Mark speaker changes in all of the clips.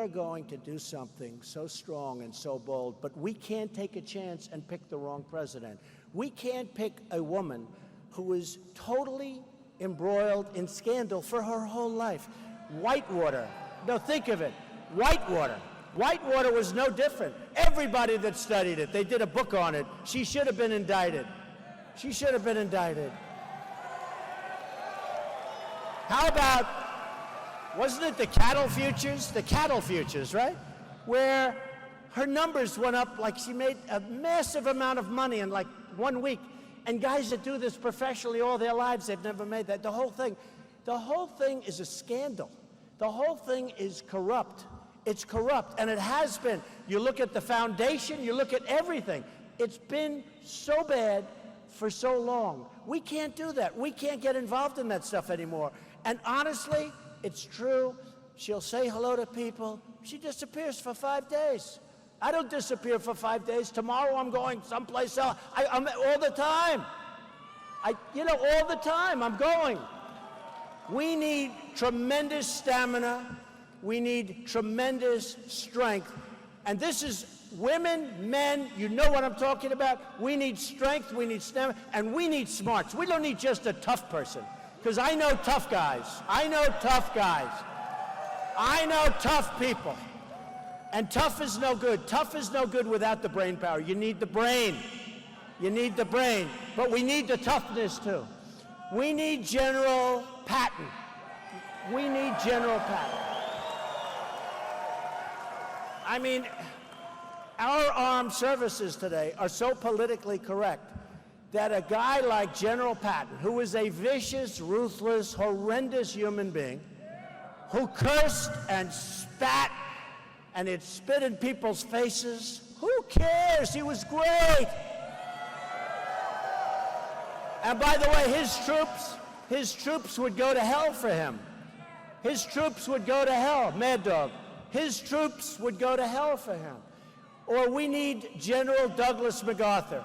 Speaker 1: are going to do something so strong and so bold, but we can't take a chance and pick the wrong president. We can't pick a woman who is totally embroiled in scandal for her whole life. Whitewater. No, think of it. Whitewater. Whitewater was no different. Everybody that studied it, they did a book on it. She should have been indicted. She should have been indicted. How about, wasn't it the cattle futures? The cattle futures, right? Where her numbers went up, like she made a massive amount of money in like 1 week. And guys that do this professionally all their lives, they've never made that. The whole thing is a scandal. The whole thing is corrupt. It's corrupt, and it has been. You look at the foundation, you look at everything. It's been so bad for so long. We can't do that. We can't get involved in that stuff anymore. And honestly, it's true. She'll say hello to people. She disappears for 5 days. I don't disappear for 5 days. Tomorrow I'm going someplace else. I'm all the time. All the time I'm going. We need tremendous stamina. We need tremendous strength. And this is women, men, you know what I'm talking about. We need strength, we need stamina, and we need smarts. We don't need just a tough person. Because I know tough guys. I know tough guys. I know tough people. And tough is no good. Tough is no good without the brain power. You need the brain. You need the brain. But we need the toughness too. We need General Patton. We need General Patton. I mean, our armed services today are so politically correct that a guy like General Patton, who is a vicious, ruthless, horrendous human being, who cursed and spat and it spit in people's faces, who cares? He was great. And by the way, his troops would go to hell for him. His troops would go to hell, Mad Dog. His troops would go to hell for him. Or we need General Douglas MacArthur.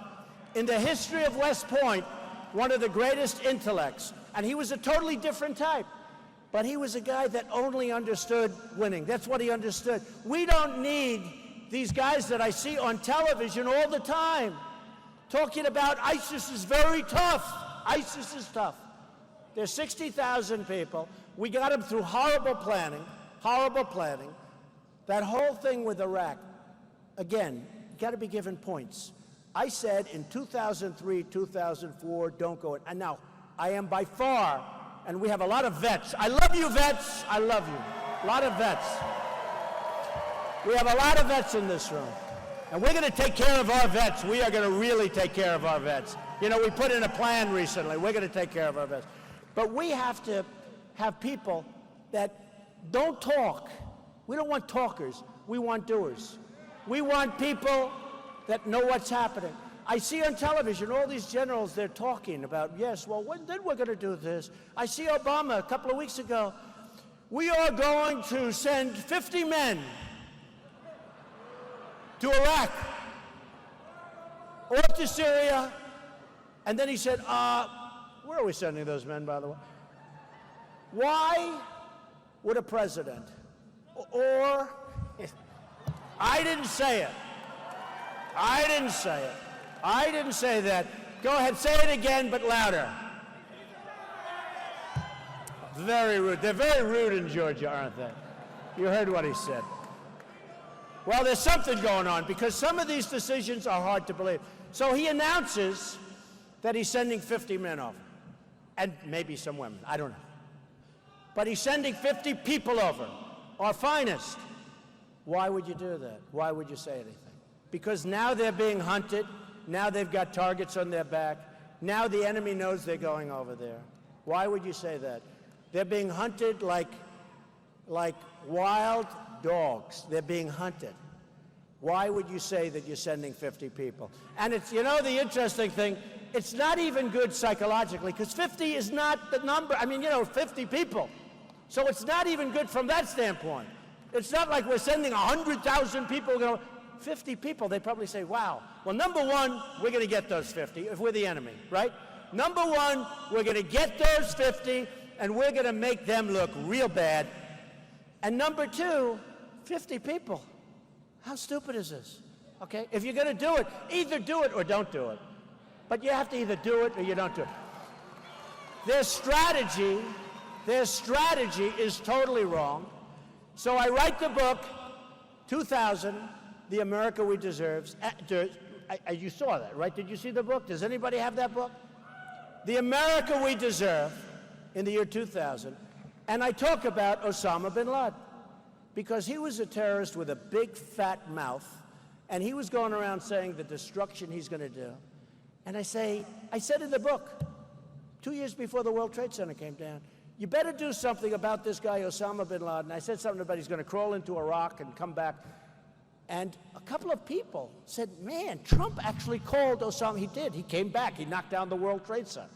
Speaker 1: In the history of West Point, one of the greatest intellects, and he was a totally different type, but he was a guy that only understood winning. That's what he understood. We don't need these guys that I see on television all the time talking about ISIS is very tough. ISIS is tough. There's 60,000 people. We got them through horrible planning. That whole thing with Iraq, again, got to be given points. I said in 2003, 2004, don't go in. And now, I am by far, and we have a lot of vets. I love you, vets. I love you. A lot of vets. We have a lot of vets in this room. And we're going to take care of our vets. We are going to really take care of our vets. You know, we put in a plan recently. We're going to take care of our vets. But we have to have people that don't talk. We don't want talkers. We want doers. We want people that know what's happening. I see on television all these generals, they're talking about, yes, well, then we're going to do this. I see Obama a couple of weeks ago. We are going to send 50 men to Iraq or to Syria. And then he said, where are we sending those men, by the way? Why would a president, or, I didn't say it. I didn't say it. I didn't say that. Go ahead, say it again, but louder. Very rude. They're very rude in Georgia, aren't they? You heard what he said. Well, there's something going on, because some of these decisions are hard to believe. So he announces that he's sending 50 men over, and maybe some women, I don't know. But he's sending 50 people over, our finest. Why would you do that? Why would you say anything? Because now they're being hunted. Now they've got targets on their back. Now the enemy knows they're going over there. Why would you say that? They're being hunted like wild dogs. They're being hunted. Why would you say that you're sending 50 people? And it's, you know, the interesting thing, it's not even good psychologically, because 50 is not the number. I mean, you know, 50 people. So it's not even good from that standpoint. It's not like we're sending 100,000 people. 50 people, they probably say, wow. Well, number one, we're going to get those 50 if we're the enemy, right? Number one, we're going to get those 50, and we're going to make them look real bad. And number two, 50 people. How stupid is this? Okay? If you're going to do it, either do it or don't do it. But you have to either do it or you don't do it. Their strategy is totally wrong. So I write the book, 2000, The America We Deserve. You saw that, right? Did you see the book? Does anybody have that book? The America We Deserve, in the year 2000. And I talk about Osama bin Laden, because he was a terrorist with a big fat mouth, and he was going around saying the destruction he's going to do. And I said in the book, 2 years before the World Trade Center came down, you better do something about this guy, Osama bin Laden. I said something about he's going to crawl into Iraq and come back. And a couple of people said, man, Trump actually called Osama. He did. He came back. He knocked down the World Trade Center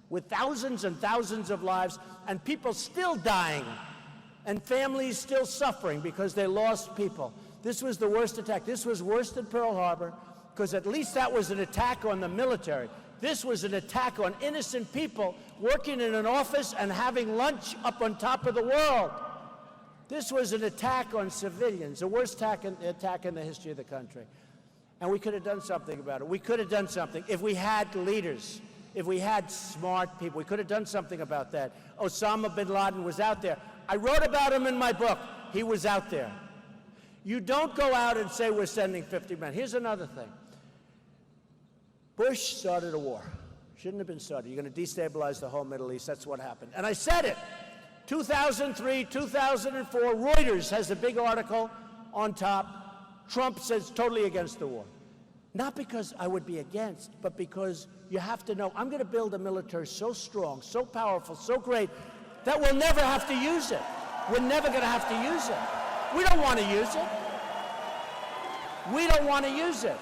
Speaker 1: with thousands and thousands of lives and people still dying and families still suffering because they lost people. This was the worst attack. This was worse than Pearl Harbor, because at least that was an attack on the military. This was an attack on innocent people working in an office and having lunch up on top of the world. This was an attack on civilians, the worst attack in the history of the country. And we could have done something about it. We could have done something if we had leaders, if we had smart people. We could have done something about that. Osama bin Laden was out there. I wrote about him in my book. He was out there. You don't go out and say we're sending 50 men. Here's another thing. Bush started a war. Shouldn't have been started. You're going to destabilize the whole Middle East. That's what happened. And I said it. 2003, 2004, Reuters has a big article on top. Trump says totally against the war. Not because I would be against, but because you have to know, I'm going to build a military so strong, so powerful, so great, that we'll never have to use it. We're never going to have to use it. We don't want to use it. We don't want to use it.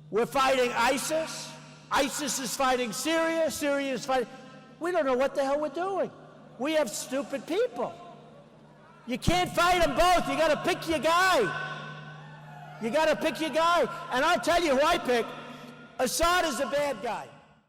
Speaker 1: We're fighting ISIS. ISIS is fighting Syria. Syria is fighting. We don't know what the hell we're doing. We have stupid people. You can't fight them both. You got to pick your guy. You got to pick your guy. And I'll tell you who I pick. Assad is a bad guy.